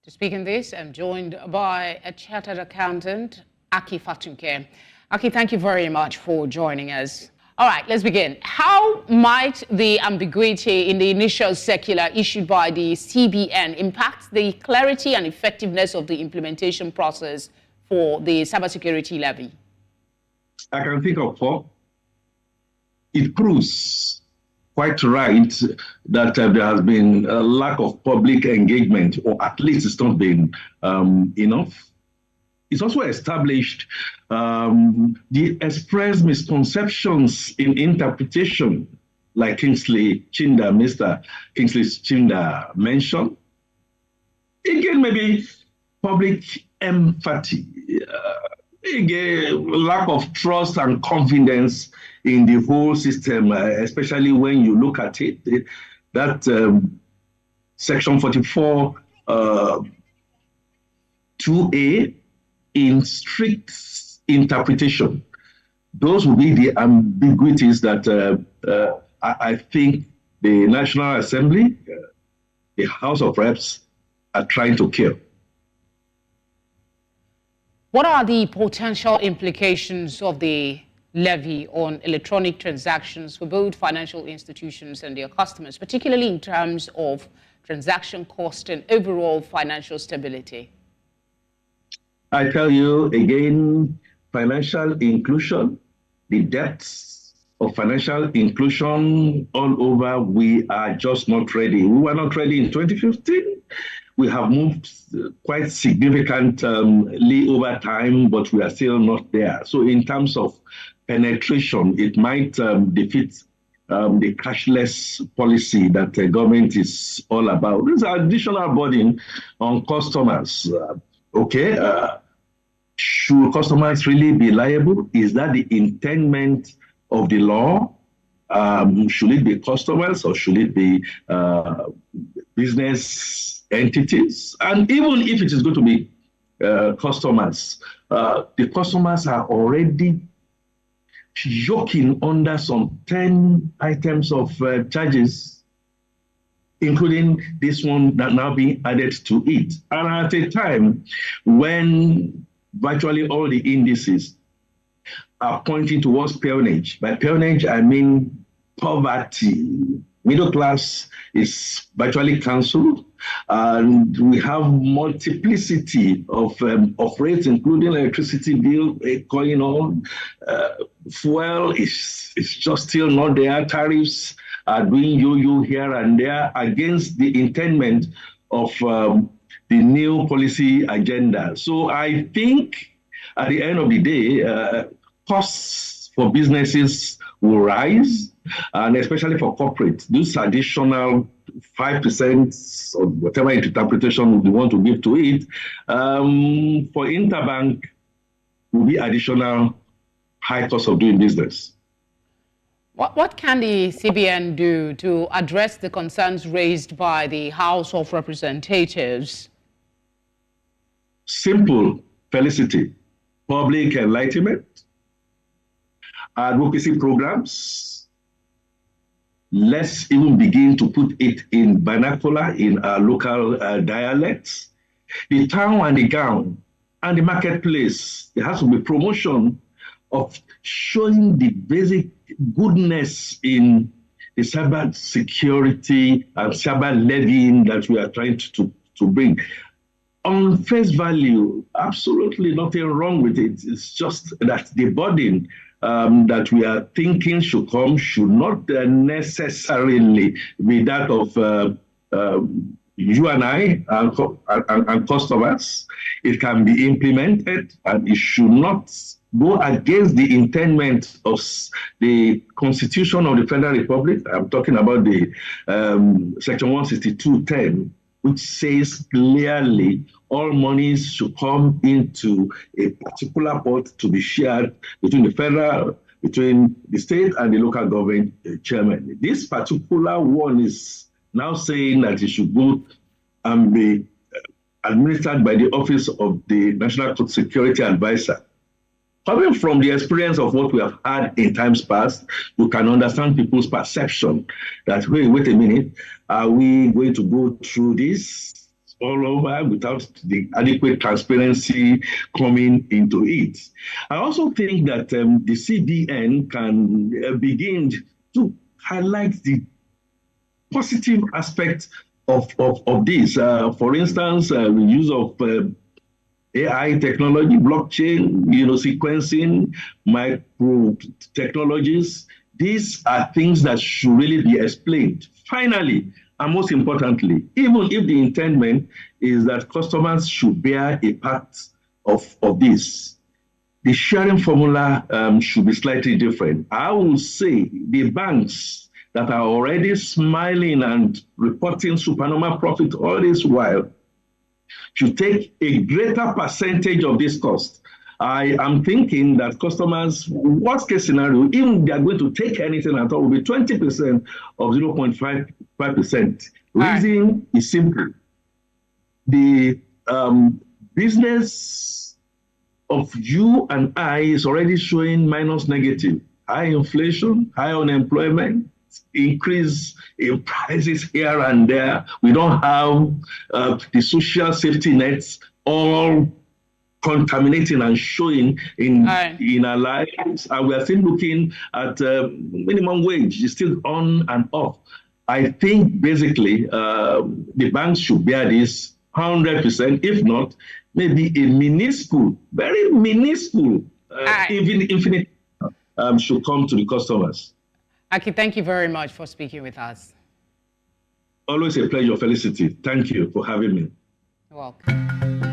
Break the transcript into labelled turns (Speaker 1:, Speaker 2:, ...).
Speaker 1: To speak in this, I'm joined by a Chartered Accountant, Akin Fatunke. Akin, thank you very much for joining us. All right, let's begin. How might the ambiguity in the initial circular issued by the CBN impact the clarity and effectiveness of the implementation process for the Cybersecurity Levy?
Speaker 2: I can think of four. It proves quite right that there has been a lack of public engagement, or at least it's not been enough. It's also established the expressed misconceptions in interpretation, like Mr. Kingsley Chinda mentioned. Again, maybe public empathy, again, lack of trust and confidence in the whole system, especially when you look at it, that Section 44 2A in strict interpretation. Those will be the ambiguities that I think the National Assembly, the House of Reps, are trying to kill.
Speaker 1: What are the potential implications of the levy on electronic transactions for both financial institutions and their customers, particularly in terms of transaction cost and overall financial stability?
Speaker 2: I tell you again, financial inclusion, the depths of financial inclusion all over, we are just not ready. We were not ready in 2015. We have moved quite significantly over time, but we are still not there. So in terms of penetration, it might defeat the cashless policy that the government is all about. There's an additional burden on customers. Should customers really be liable? Is that the intendment of the law? Should it be customers or should it be business entities? And even if it is going to be customers, the customers are already joking under some 10 items of charges, including this one that now being added to it. And at a time when virtually all the indices are pointing towards peonage. By peonage, I mean poverty. Middle class is virtually cancelled, and we have multiplicity of rates, including electricity bill going on. Fuel is just still not there. Tariffs are doing yo-yo here and there against the intendment of the new policy agenda. So I think at the end of the day, costs for businesses will rise, and especially for corporate, this additional 5% or whatever interpretation we want to give to it, for interbank will be additional high cost of doing business.
Speaker 1: What can the CBN do to address the concerns raised by the House of Representatives?
Speaker 2: Simple, Felicity. Public enlightenment, advocacy programs. Let's even begin to put it in vernacular, in our local dialects. The town and the gown and the marketplace, there has to be promotion of showing the basic goodness in the cyber security and cyber levying that we are trying to bring. On face value, absolutely nothing wrong with it. It's just that the burden that we are thinking should come should not necessarily be that of you and I and customers. It can be implemented, and it should not go against the intendment of the Constitution of the Federal Republic. I'm talking about the Section 162(10), which says clearly all monies should come into a particular pot to be shared between the federal, between the state and the local government chairman. This particular one is now saying that it should go and be administered by the Office of the National Security Advisor. Coming from the experience of what we have had in times past, you can understand people's perception that, wait a minute, are we going to go through this all over without the adequate transparency coming into it. I also think that the CBN can begin to highlight the positive aspects of this. For instance, the use of AI technology, blockchain, sequencing, micro technologies. These are things that should really be explained. Finally, and most importantly, even if the intendment is that customers should bear a part of this, the sharing formula should be slightly different. I will say the banks that are already smiling and reporting supernormal profit all this while should take a greater percentage of this cost. I am thinking that customers, worst case scenario, even they are going to take anything at all, will be 20% of 0.55%. Reason is simple. The business of you and I is already showing minus negative. High inflation, high unemployment, increase in prices here and there. We don't have the social safety nets all contaminating and showing in our lives. And we are still looking at minimum wage, is still on and off. I think basically the banks should bear this 100%, if not, maybe a minuscule, very minuscule, even infinite should come to the customers.
Speaker 1: Akin, thank you very much for speaking with us.
Speaker 2: Always a pleasure, Felicity. Thank you for having me.
Speaker 1: You're welcome.